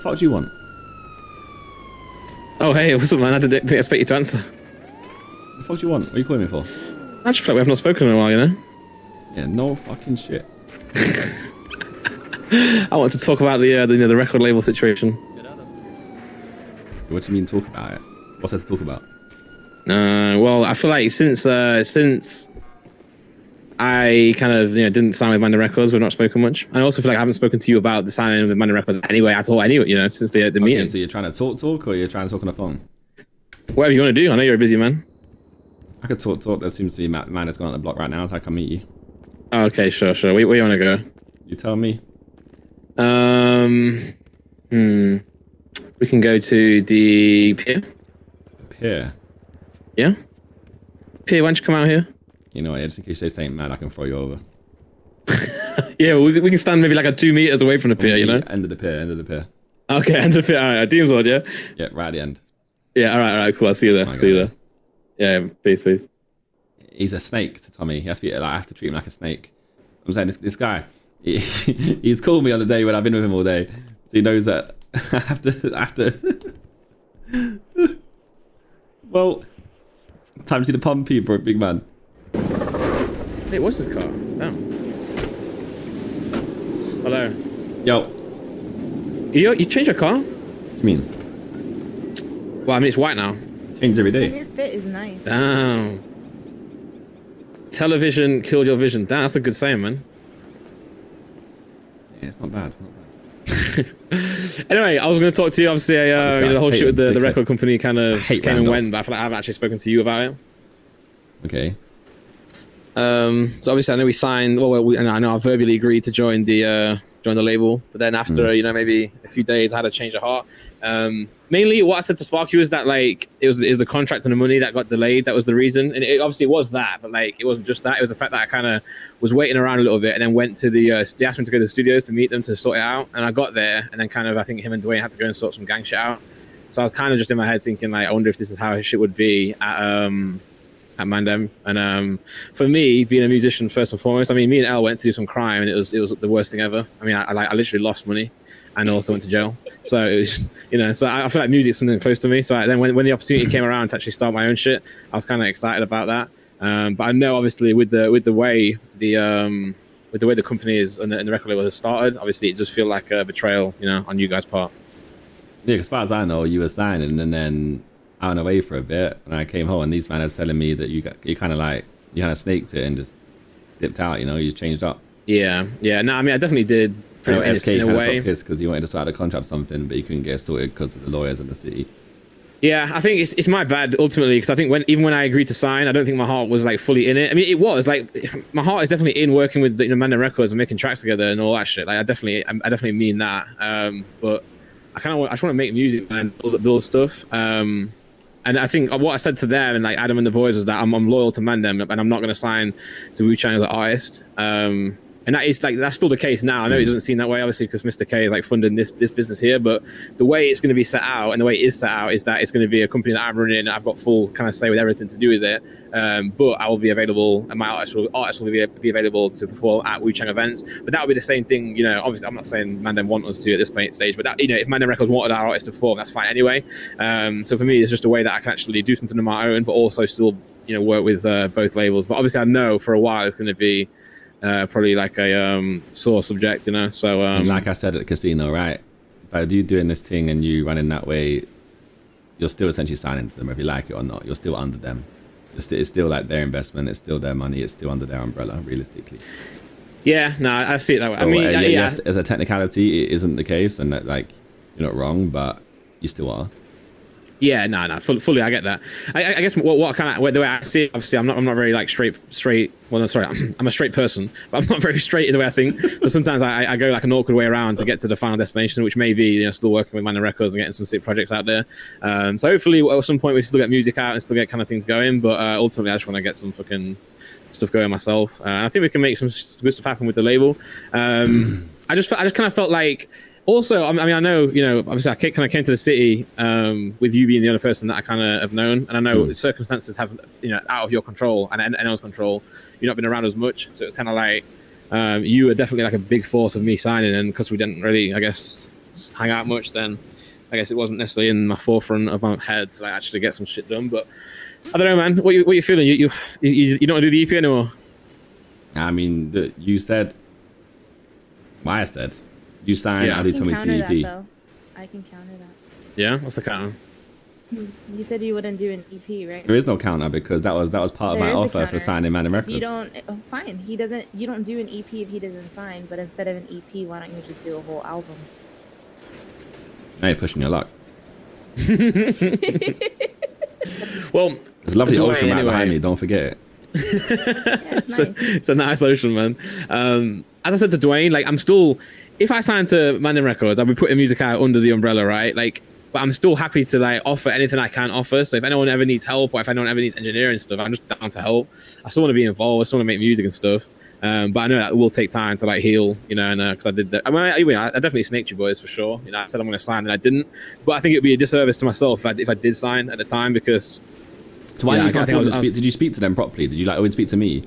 fuck do you want? Oh, hey, what's up, man? I didn't expect you to answer. What the fuck do you want? What are you calling me for? I just feel like we have not spoken in a while, you know? Yeah, no fucking shit. I want to talk about the record label situation. What do you mean talk about it? What's there to talk about? Well, I feel like since I kind of didn't sign with MDM Records, we've not spoken much. And I also feel like I haven't spoken to you about the signing with MDM Records anyway at all. Anyway, since the meeting. So you're trying to talk, or you're trying to talk on the phone? Whatever you want to do. I know you're a busy man. I could talk. There seems to be a man that's gone on the block right now, so I can meet you. Oh, okay, sure. Where you want to go? You tell me. We can go to the pier. The pier? Yeah? Pier, why don't you come out here? You know what, just in case they say mad, I can throw you over. Yeah, we can stand maybe like 2 meters away from the pier, you know? End of the pier. Okay, end of the pier. All right, Dean's World, yeah? Yeah, right at the end. Yeah, all right, cool. I'll see you there. See you there. Yeah, peace. He's a snake to Tommy. He has to be, I have to treat him like a snake. I'm saying this guy, he's called me on the day when I've been with him all day. So he knows that I have to. Well, time to see the pump for a big man. Hey, what's his car? Damn. Hello. Yo. You changed your car? What do you mean? Well, I mean, it's white now. Change every day. Your fit is nice. Damn. Television killed your vision. Damn, that's a good saying, man. Yeah, it's not bad. Anyway, I was going to talk to you. Obviously, the whole shit with the record company kind of came and went, but I feel like I haven't actually spoken to you about it. Okay. So obviously, I know we signed. And I know I verbally agreed to join the label, but then after maybe a few days, I had a change of heart. Mainly, what I said to Sparky was that like it was the contract and the money that got delayed. That was the reason, and obviously it was that, but like it wasn't just that. It was the fact that I kind of was waiting around a little bit, and then went to the. They asked me to go to the studios to meet them to sort it out, and I got there, and then kind of I think him and Dwayne had to go and sort some gang shit out. So I was kind of just in my head thinking like, I wonder if this is how shit would be at MDM. And for me, being a musician first and foremost, I mean, me and Elle went to do some crime, and it was the worst thing ever. I mean, I literally lost money and also went to jail. So it was, so I feel like music's something close to me. So then when the opportunity came around to actually start my own shit, I was kind of excited about that. But I know obviously with the way the company is and the record label has started, obviously it just feel like a betrayal, on you guys' part. Yeah, as far as I know, you were signing and then I went away for a bit and I came home and these men are telling me that you kind of snaked it and just dipped out, you changed up. Yeah. No, I mean, I definitely did. SK in a way, because he wanted to start a contract or something, but he couldn't get sorted because of the lawyers in the city. Yeah, I think it's my bad ultimately, because I think even when I agreed to sign, I don't think my heart was like fully in it. I mean, it was like my heart is definitely in working with MDM Records and making tracks together and all that shit. Like I definitely mean that. But I just want to make music and all that stuff. And I think what I said to them and like Adam and the boys was that I'm loyal to MDM and I'm not going to sign to Wu-Chang as an artist. And that's still the case now. I know it doesn't seem that way, obviously, because Mr. K is like funding this business here. But the way it's going to be set out and the way it is set out is that it's going to be a company that I'm running. I've got full kind of say with everything to do with it. But I will be available, and my artists will be available to perform at Wu-Chang events. But that would be the same thing, obviously, I'm not saying MDM want us to at this stage, but that, if MDM Records wanted our artists to perform, that's fine anyway. So for me, it's just a way that I can actually do something on my own, but also still, work with both labels. But obviously, I know for a while it's going to be probably like a sore subject, so like I said at the casino, right, by you doing this thing and you running that way, you're still essentially signing to them whether you like it or not. You're still under them. It's still like their investment, it's still their money, it's still under their umbrella, realistically. Yeah, no, I see it that way. So, I mean, yes, as a technicality it isn't the case, and that, like, you're not wrong, but you still are. Yeah, no, fully, I get that. I guess what kind of the way I see it, obviously, I'm not very like straight. Well, no, sorry, I'm a straight person, but I'm not very straight in the way I think. So sometimes I go like an awkward way around to get to the final destination, which may be still working with MDM Records and getting some sick projects out there. So hopefully at some point we still get music out and still get kind of things going. But ultimately, I just want to get some fucking stuff going myself. And I think we can make some good stuff happen with the label. I just kind of felt like. Also, I mean, I know, obviously I kind of came to the city with you being the only person that I kind of have known. And I know circumstances have, out of your control and anyone's control. You've not been around as much. So it's kind of like you were definitely like a big force of me signing. And because we didn't really, I guess, hang out much, then I guess it wasn't necessarily in my forefront of my head to like actually get some shit done. But I don't know, man. What you feeling? You don't want to do the EP anymore? I mean, you said. Well, I said you signed. Yeah. Ali told me to EP. I can counter that. Yeah, what's the counter? You said you wouldn't do an EP, right? There is no counter because that was part of my offer for signing MDM Records. You don't. Oh, fine. He doesn't. You don't do an EP if he doesn't sign. But instead of an EP, why don't you just do a whole album? Now you're pushing your luck. Well, there's a lovely ocean right behind me. Don't forget it. Yeah, it's nice. It's a nice ocean, man. As I said to Dwayne, like I'm still, if I sign to MDM Records, I'll be putting music out under the umbrella, right? Like, but I'm still happy to like offer anything I can offer. So if anyone ever needs help, or if anyone ever needs engineering stuff, I'm just down to help. I still want to be involved. I still want to make music and stuff. But I know that it will take time to like heal, you know, and because I did that. I mean, I definitely snaked you boys for sure. You know, I said I'm going to sign, and I didn't. But I think it'd be a disservice to myself if I did sign at the time, because. So why did you speak to them properly? Did you like always speak to me?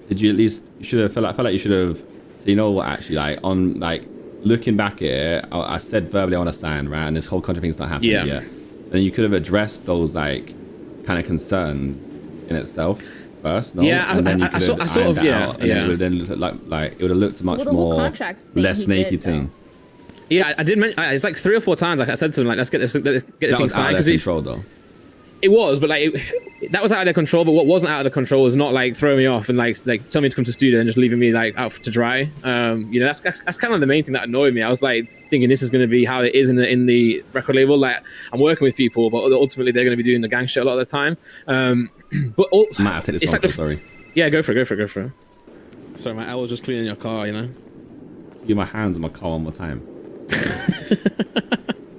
Did you at least should have felt like you should have? So you know what? Actually, like on like looking back at it, I said verbally I want to sign, right? And this whole contract thing's not happening yet. Then you could have addressed those like kind of concerns in itself first, no? Yeah, and then you I sort of and it would then look like it would have looked much more less snaky thing. Yeah, I did mention it's like 3 or 4 times. Like I said to them, like let's get the thing signed. Out of their control, though. It was, but like that was out of their control. But what wasn't out of their control was not like throwing me off and like telling me to come to studio and just leaving me like out to dry. You know, that's kind of the main thing that annoyed me. I was like thinking this is going to be how it is in the record label. Like I'm working with people, but ultimately they're going to be doing the gang shit a lot of the time. But Matt, take this one, sorry. Yeah, go for it. Sorry, my L was just cleaning your car. You know. See my hands on my car one more time.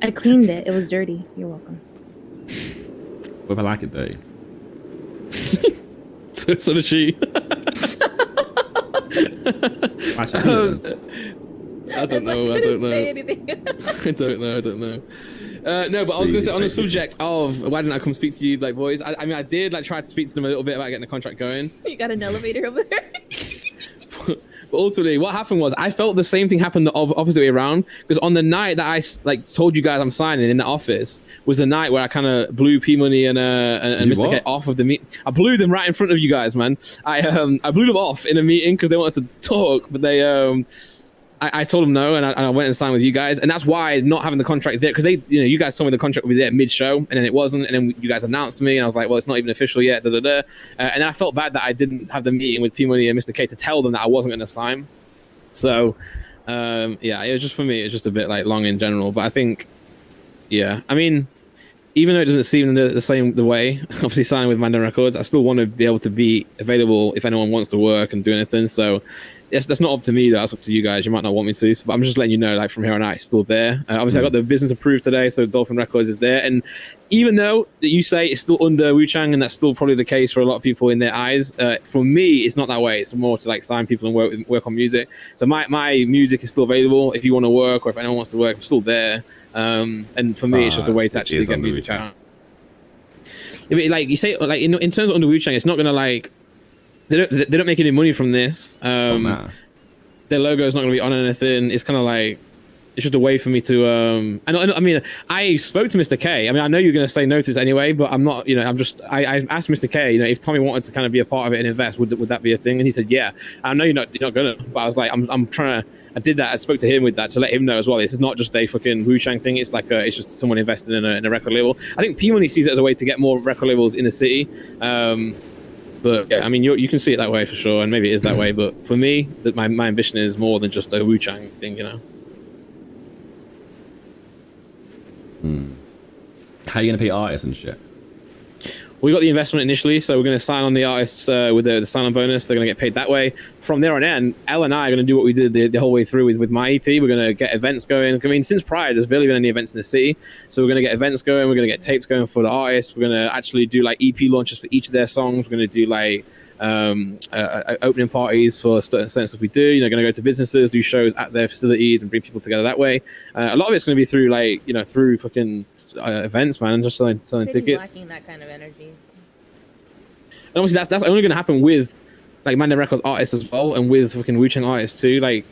I cleaned it. It was dirty. You're welcome. What if I like it dirty? So does she. I don't know. I don't know. No, but I was going to say on the subject of why didn't I come speak to you, like boys. I mean, I did like try to speak to them a little bit about getting the contract going. You got an elevator over there. But ultimately, what happened was I felt the same thing happened the opposite way around, because on the night that I like told you guys I'm signing in the office was the night where I kind of blew P Money and Mr. K off of the meet. I blew them right in front of you guys, man. I blew them off in a meeting because they wanted to talk, but they I told them no, and I went and signed with you guys, and that's why not having the contract there, because they, you know, you guys told me the contract would be there mid-show, and then it wasn't, and then you guys announced to me, and I was like, well, it's not even official yet, and then I felt bad that I didn't have the meeting with P Money and Mr. K to tell them that I wasn't going to sign. So, yeah, it was just, for me, it's just a bit like long in general, but I think, yeah, I mean, even though it doesn't seem the way, obviously signing with MDM Records, I still want to be able to be available if anyone wants to work and do anything. So yes, that's not up to me, that's up to you guys. You might not want me to, but I'm just letting you know, like from here on out, it's still there. Obviously, I got the business approved today, so Dolphin Records is there. And even though that you say it's still under Wu-Chang, and that's still probably the case for a lot of people in their eyes, for me, it's not that way. It's more to like sign people and work on music. So my music is still available. If you want to work, or if anyone wants to work, I'm still there. And for me, it's just a way to actually get music out. Like you say, like in terms of under Wu-Chang, it's not gonna like they don't make any money from this. Their logo is not gonna be on anything. It's kind of like it's just a way for me to. I mean, I spoke to Mr. K. I mean, I know you're gonna say no to this anyway, but I'm not. You know, I asked Mr. K. You know, if Tommy wanted to kind of be a part of it and invest, would that be a thing? And he said, yeah. I know you're not gonna, but I was like, I'm trying to. I did that. I spoke to him with that to let him know as well. This is not just a fucking Wu-Chang thing. It's like it's just someone invested in a record label. I think P Money sees it as a way to get more record labels in the city. But yeah, I mean, you can see it that way for sure, and maybe it is that way. But for me, that my ambition is more than just a Wu-Chang thing, you know. How are you gonna pay artists and shit? We got the investment initially, so we're going to sign on the artists with the sign-on bonus. They're going to get paid that way. From there on in, Elle and I are going to do what we did the whole way through with my EP. We're going to get events going. I mean, since prior, there's barely been any events in the city. So we're going to get events going. We're going to get tapes going for the artists. We're going to actually do like EP launches for each of their songs. We're going to do like opening parties for certain stuff we do. You know, going to go to businesses, do shows at their facilities, and bring people together that way. A lot of it's going to be through like, you know, through fucking events, man, and just selling tickets. Lacking that kind of energy. And obviously that's only going to happen with like MDM Records artists as well, and with fucking Wu-Chang artists too. Like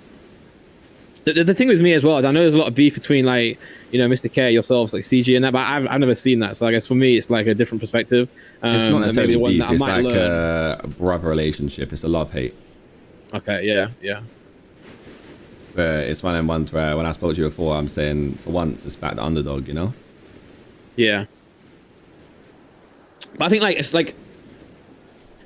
The thing with me as well is I know there's a lot of beef between like, you know, Mr. K, yourselves, like CG and that, but I've never seen that. So I guess for me, it's like a different perspective. It's not necessarily beef. It's like a brother relationship. It's a love-hate. Okay, yeah. But it's one of them ones where when I spoke to you before, I'm saying for once it's back the underdog, you know? Yeah. But I think like it's like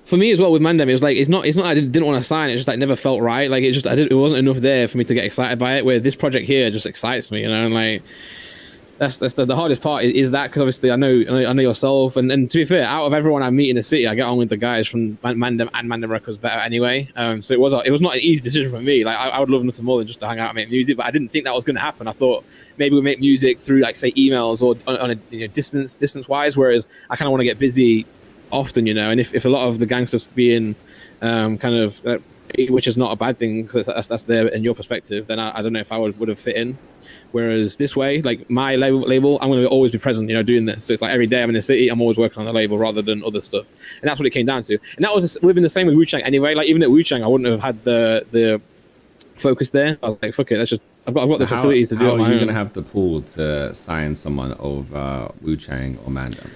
for me as well with Mandem, it was like it's not I didn't want to sign it, just like never felt right. Like it wasn't enough there for me to get excited by it. Where this project here just excites me, you know, and like that's the hardest part is that, because obviously I know yourself, and to be fair, out of everyone I meet in the city, I get on with the guys from Mandem and Mandem Records better anyway. So it was not an easy decision for me. Like I would love nothing more than just to hang out and make music, but I didn't think that was going to happen. I thought maybe we make music through like say emails or on a distance wise, whereas I kind of want to get busy often, you know. And if a lot of the gangsters being which is not a bad thing because that's there in your perspective, then I don't know if I would have fit in. Whereas this way, like my label, I'm going to always be present, you know, doing this. So it's like every day I'm in the city, I'm always working on the label rather than other stuff. And that's what it came down to. And that would have been the same with Wu-Chang anyway. Like even at Wu-Chang, I wouldn't have had the focus there. I was like, fuck it, I've got the facilities to do it on my own. How are you going to have the pull to sign someone over Wu-Chang or Mandem?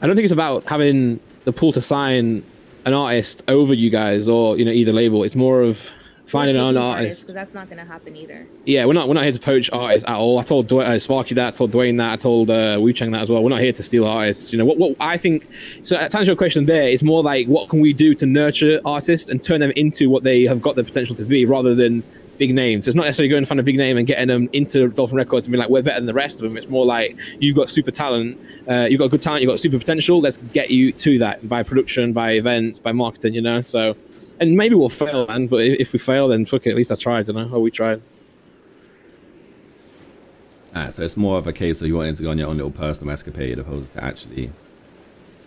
I don't think it's about having the pull to sign an artist over you guys or, you know, either label. It's more of finding an artist. Because that's not going to happen either. Yeah, we're not here to poach artists at all. I told Sparky that. I told Dwayne that. I told Wu-Chang that as well. We're not here to steal artists. You know what I think. So to answer your question, there, it's more like what can we do to nurture artists and turn them into what they have got the potential to be, rather than big names. It's not necessarily going to find a big name and getting them into Dolphin Records and be like, we're better than the rest of them. It's more like you've got super talent, you've got good talent, you've got super potential. Let's get you to that by production, by events, by marketing. You know, so. And maybe we'll fail, man. But if we fail, then fuck it. At least I tried, you know. Or we tried. So it's more of a case of you wanting to go on your own little personal escapade, opposed to actually.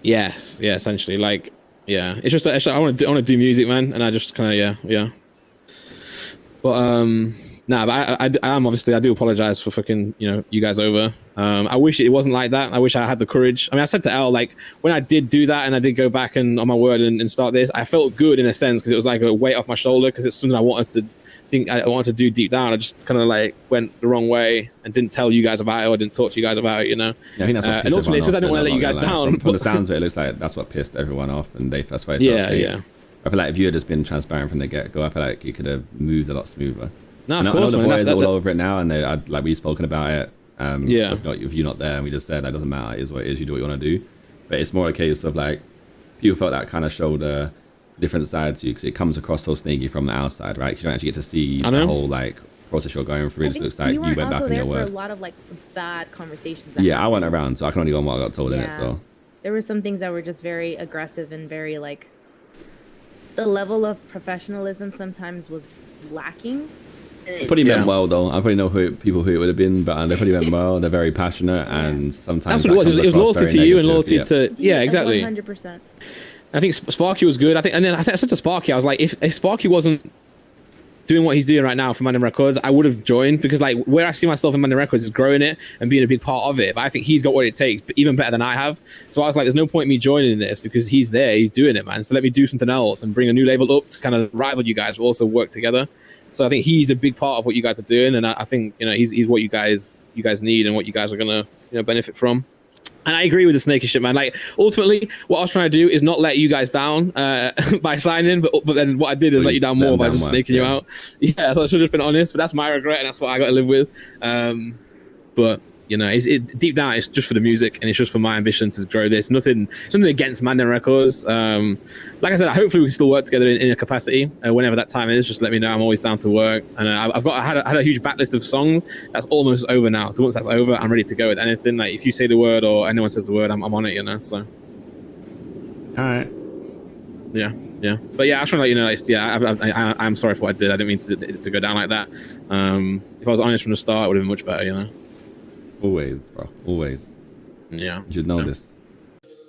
Yes. Yeah. Essentially, like, yeah. It's just I want to do music, man, and I just kind of yeah. But nah, but I am obviously, I do apologize for fucking, you know, you guys over. I wish it wasn't like that. I wish I had the courage. I mean, I said to Elle, like, when I did do that and I did go back and on my word and start this, I felt good in a sense because it was like a weight off my shoulder, because it's something I wanted to do deep down. I just kind of like went the wrong way and didn't tell you guys about it or didn't talk to you guys about it, you know. Yeah, I think that's what and ultimately it's because I didn't want to let you guys down. From the sounds of it, it looks like that's what pissed everyone off, and that's why it yeah. I feel like if you had just been transparent from the get-go, I feel like you could have moved a lot smoother. No, of course, I know the boys are all over it now, and like we've spoken about it. Yeah. It's not, if you're not there, and we just said that doesn't matter. It is what it is. You do what you want to do. But it's more a case of like people felt that kind of showed a different side to you, because it comes across so sneaky from the outside, right? 'Cause you don't actually get to see the whole like process you're going through. It just looks like you went back on your word. A lot of like bad conversations. Yeah, I went around, so I can only go on what I got told in it. So there were some things that were just very aggressive and very like the level of professionalism sometimes was lacking. Probably meant well though. I probably know people who it would have been, but they probably meant well. They're very passionate, and sometimes that's what it was. It was loyalty to you and loyalty to exactly. 100%. I think Sparky was good. I think I said to Sparky, I was like, if Sparky wasn't doing what he's doing right now for Mandem Records, I would have joined, because like where I see myself in Mandem Records is growing it and being a big part of it. But I think he's got what it takes, even better than I have. So I was like, there's no point in me joining this, because he's there, he's doing it, man. So let me do something else and bring a new label up to kind of rival you guys, but also work together. So I think he's a big part of what you guys are doing, and I think, you know, he's what you guys need and what you guys are gonna, you know, benefit from. And I agree with the snaky shit, man. Like ultimately, what I was trying to do is not let you guys down by signing, but then what I did is let you down more by just snaking you out. Yeah, so I should have just been honest, but that's my regret, and that's what I got to live with. But you know, deep down, it's just for the music, and it's just for my ambition to grow this. Something against Mandem Records. Like I said, hopefully we can still work together in a capacity whenever that time is. Just let me know. I'm always down to work, and I had a huge backlist of songs that's almost over now. So once that's over, I'm ready to go with anything. Like if you say the word or anyone says the word, I'm on it. You know. So. All right. Yeah. But yeah, I was trying to let you know. Like, I'm sorry for what I did. I didn't mean to go down like that. If I was honest from the start, it would have been much better. You know. Always, bro. Always. Yeah. You should know this.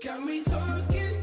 Got me talking.